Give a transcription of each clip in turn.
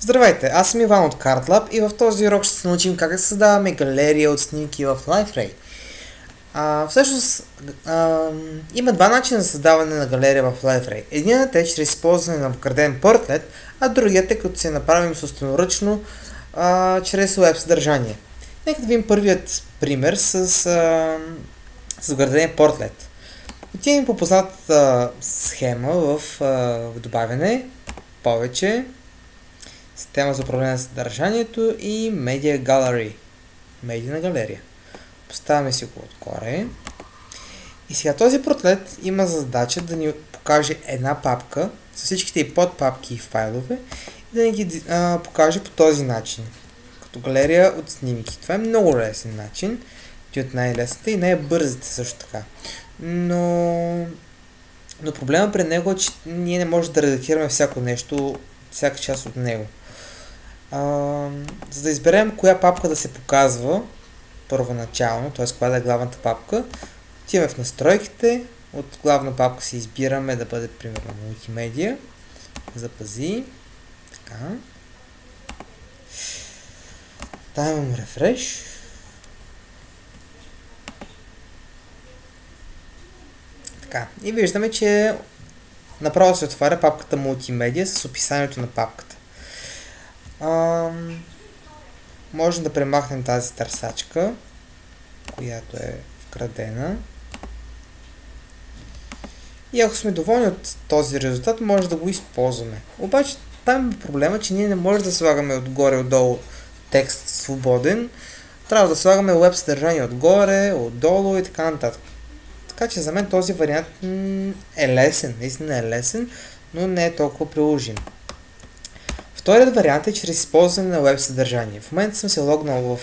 Здравейте, аз съм Иван от CardLab и в този урок ще се научим как да създаваме галерия от снимки в Liferay. Всъщност, има два начина за създаване на галерия в Liferay. Единият е чрез използване на вграден портлет, а другият е като се направим собственоръчно чрез веб съдържание. Нека да видим първият пример с вграден портлет. Отиваме по познатата схема в добавяне, повече, система за управление на съдържанието и Media Gallery. Медийна галерия. Поставяме си го отгоре. И сега този портлет има задача да ни покаже една папка с всичките и подпапки и файлове и да ни ги покаже по този начин. Като галерия от снимки. Това е много лесен начин. От най-лесните и най-бързите също така. Но проблема при него е, че ние не можем да редактираме всяко нещо, всяка част от него. За да изберем коя папка да се показва първоначално, т.е. коя да е главната папка, отиваме в настройките, от главна папка си избираме да бъде примерно мултимедия, запази, така, давам рефреш, така, и виждаме, че направо се отваря папката мултимедия с описанието на папката. Можем да премахнем тази търсачка, която е вградена. И ако сме доволни от този резултат, може да го използваме. Обаче там е проблема, че ние не можем да слагаме отгоре-отдолу текст свободен. Трябва да слагаме веб съдържание отгоре, отдолу и така нататък. Така че за мен този вариант е лесен, наистина е лесен, но не е толкова приложим. Вторият вариант е чрез използване на веб съдържание. В момента съм се логнал в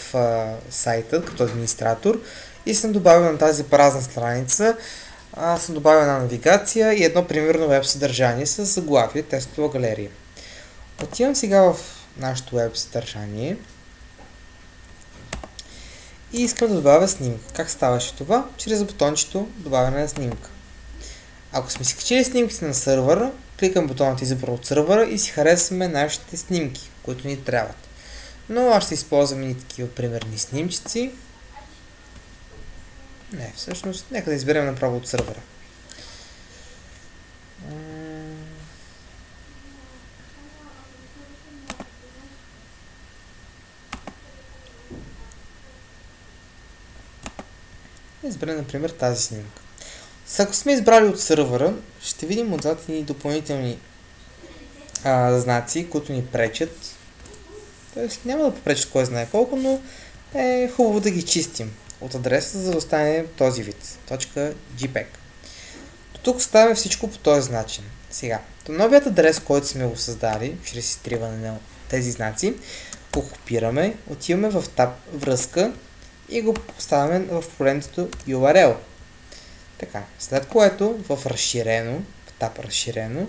сайта като администратор и съм добавил на тази празна страница, съм добавил една навигация и едно примерно веб съдържание с заглавие тестова галерия. Отивам сега в нашото веб съдържание и искам да добавя снимка. Как ставаше това? Чрез бутончето добавяне на снимка. Ако сме си качили снимките на сървъра, кликам бутонът избор от сървъра и си харесваме нашите снимки, които ни трябват. Но аз ще използвам и такива примерни снимчици. Не, всъщност, нека да изберем направо от сървъра. Изберем, например, тази снимка. Ако сме избрали от сървъра, ще видим отзад и допълнителни знаци, които ни пречат. Тоест няма да попречат кой знае колко, но е хубаво да ги чистим от адреса, за да остане този вид. .jpeg. До тук оставяме всичко по този начин. Сега, новият адрес, който сме го създали, чрез изтриване на тези знаци, го копираме, отиваме в таб връзка и го поставяме в полето URL. Така, след което в разширено, в таб разширено,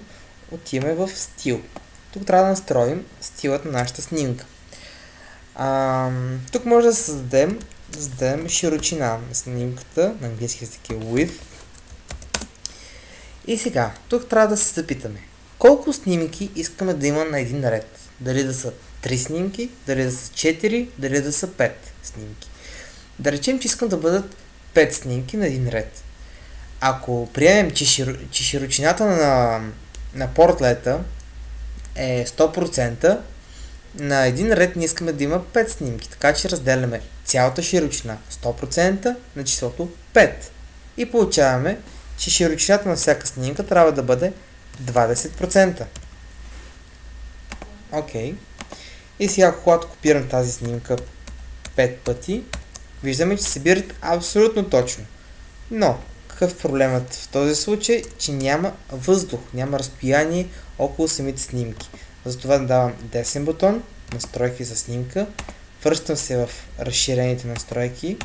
отиваме в стил. Тук трябва да настроим стилът на нашата снимка. Тук може да създадем широчина на снимката, на английски език е width. И сега, тук трябва да се запитаме колко снимки искаме да има на един ред. Дали да са 3 снимки, дали да са 4, дали да са 5 снимки. Да речем, че искам да бъдат 5 снимки на един ред. Ако приемем, че широчината на портлета е 100%, на един ред ние искаме да има 5 снимки, така че разделяме цялата широчина 100% на числото 5. И получаваме, че широчината на всяка снимка трябва да бъде 20%. Окей. И сега, когато копирам тази снимка 5 пъти, виждаме, че се събират абсолютно точно. Но какъв е проблемът в този случай? Че няма въздух, няма разстояние около самите снимки. Затова давам десен бутон, настройки за снимка, връщам се в разширените настройки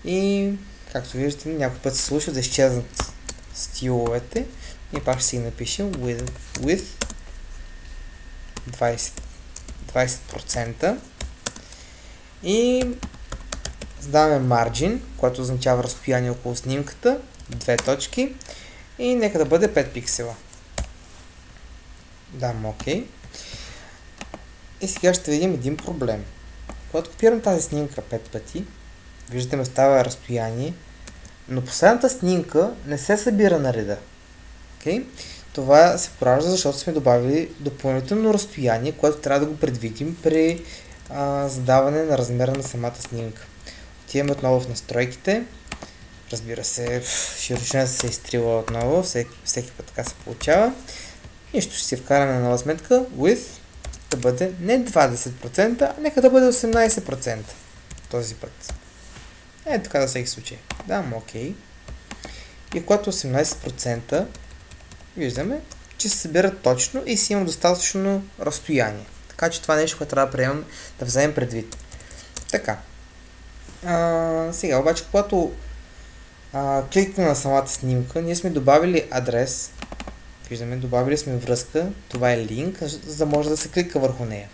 и, както виждате, някой път се случва да изчезнат стиловете и пак ще си напишем with 20% и задаваме margin, което означава разстояние около снимката, 2 точки и нека да бъде 5 пиксела. Дам OK. И сега, тук трябва да се запитаме колко снимки искаме да има на един ред. Дали да са 4, дали да са 5 снимки. Да речем, че искам да бъдат 5 снимки на един ред. Ако приемем, че широчината на портлета е 100%, на един ред ние искаме да има 5 снимки. И сега ще видим един проблем. Когато копирам тази снимка 5 пъти, виждате ме става разстояние, но последната снимка не се събира на реда. Okay? Това се поражда, защото сме добавили допълнително разстояние, което трябва да го предвидим при задаване на размера на самата снимка. Отиваме отново в настройките. Разбира се, широчината се изтрила отново, всеки път така се получава. И ще си вкараме на нова сметка with да бъде не 20%, а нека да бъде 18% този път. Така за всеки случай. Дам OK. И когато 18%, виждаме, че се събира точно и си има достатъчно разстояние. Така че това е нещо, което трябва да вземем предвид. Така. Сега обаче, когато кликнем на самата снимка, ние сме добавили адрес. Виждаме, добавили сме връзка. Това е линк, за да може да се клика върху нея.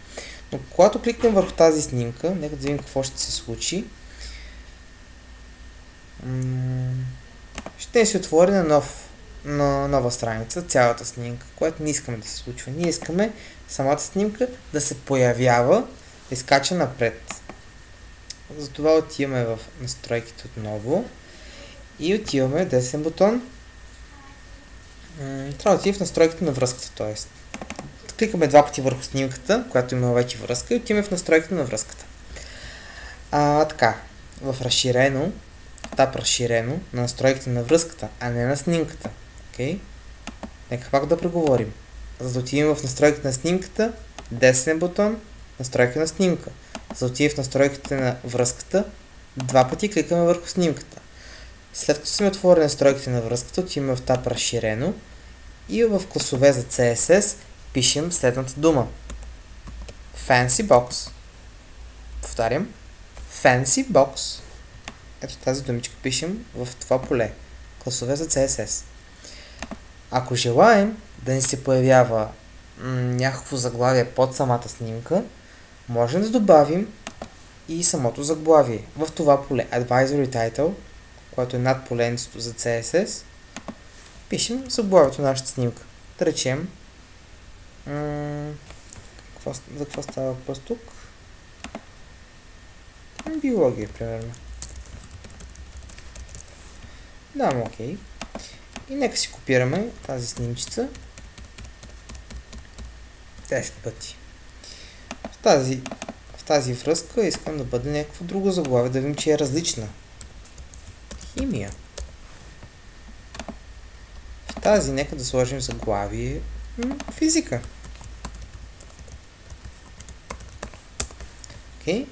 Но когато кликнем върху тази снимка, нека да видим какво ще се случи. Ще се отвори на нова страница, цялата снимка, което не искаме да се случва. Ние искаме самата снимка да се появява, да изкача напред. Затова отиваме в настройките отново и отиваме десен бутон. Трябва да отидем в настройките на връзката, т.е. кликаме два пъти върху снимката, която има вече връзка, и отиваме в настройките на връзката. Така, в разширено, тап разширено на настройките на връзката, а не на снимката. Okay? Нека пак да преговорим. За да отидем в настройките на снимката, десен бутон, настройка на снимка. За да отидем в настройките на връзката, два пъти кликаме върху снимката. След като сме отворили настройките на връзката, отиваме в тап разширено и в класове за CSS пишем следната дума. Fancy Box. Повтарям. Fancy Box. Ето тази думичка пишем в това поле. Класове за CSS. Ако желаем да ни се появява някакво заглавие под самата снимка, можем да добавим и самото заглавие в това поле. Advisory Title, което е над поленцето за CSS. Пишем заглавието на нашата снимка. Да речем за какво става въпрос тук? Биология, примерно. Дам OK. И нека си копираме тази снимчица 10 пъти. В тази връзка искам да бъде някакво друго заглавие, да видим, че е различна. Химия. В тази нека да сложим заглавие физика. Okay.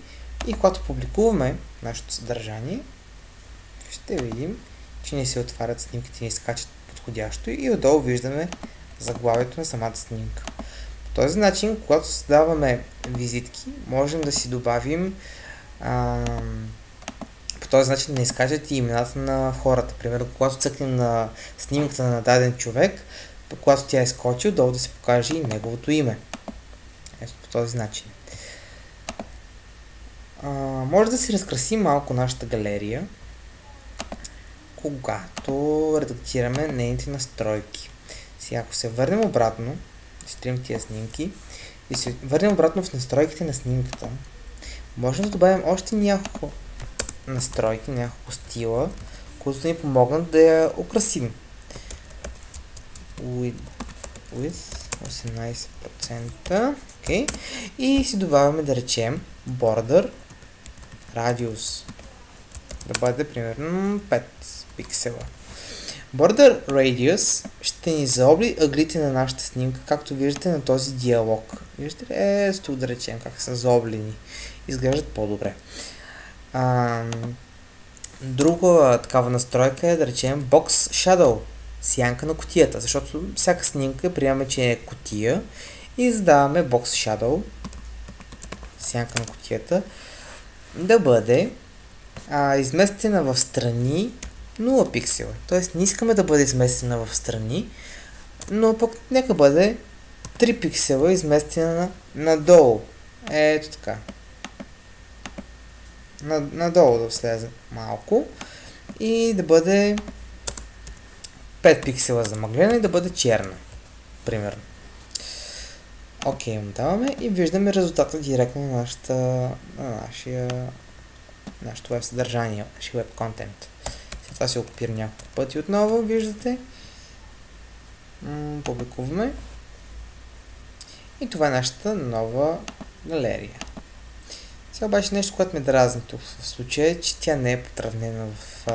И когато публикуваме нашето съдържание, ще видим, че ни се отварят снимките, ни скачат подходящо и отдолу виждаме заглавието на самата снимка. По този начин, когато създаваме визитки, можем да си добавим по този начин да изкажат и имената на хората. Примерно, когато цъкнем на снимката на даден човек, когато тя е скочил, долу да се покаже и неговото име. Ето по този начин. Може да си разкрасим малко нашата галерия, когато редактираме нейните настройки. Сега, ако се върнем обратно, изтрим тия снимки и се върнем обратно в настройките на снимката, можем да добавим още няколко настройки, няколко стила, които да ни помогнат да я украсим. With 18%. Okay. И си добавяме, да речем, border radius. Да бъде примерно 5 пиксела. Border radius ще ни заобли ъглите на нашата снимка, както виждате на този диалог. Виждате ли? Тук да речем как са заоблени. Изглеждат по-добре. Друга такава настройка е, да речем, Box Shadow. Сянка на кутията, защото всяка снимка приемаме, че е кутия и задаваме Box Shadow, сянка на кутията, да бъде изместена в страни 0 пиксела. Тоест не искаме да бъде изместена в страни, но пък нека бъде 3 пиксела изместена надолу. Ето така. Надолу да слезе малко и да бъде 5 пиксела замъглена и да бъде черна. Примерно. Окей, му даваме и виждаме резултата директно на нашето веб съдържание, нашия веб контент. След това се копира няколко пъти отново, виждате. Публикуваме. И това е нашата нова галерия. Сега обаче нещо, което ме дразни тук в случая е, че тя не е потравнена в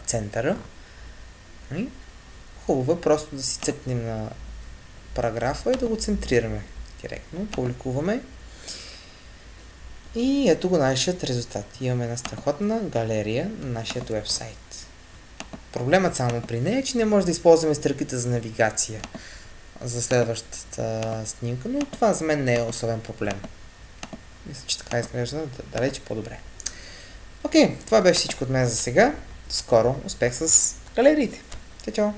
центъра. Хубаво е просто да си цъкнем на параграфа и да го центрираме директно. Публикуваме. И ето го нашият резултат. Имаме една страхотна галерия на нашия уебсайт. Проблемът само при нея е, че не може да използваме стрелките за навигация за следващата снимка, но това за мен не е особен проблем. Мисля, че така изглежда далече по-добре. Окей, това беше всичко от мен за сега. Скоро успех с галериите. Чао!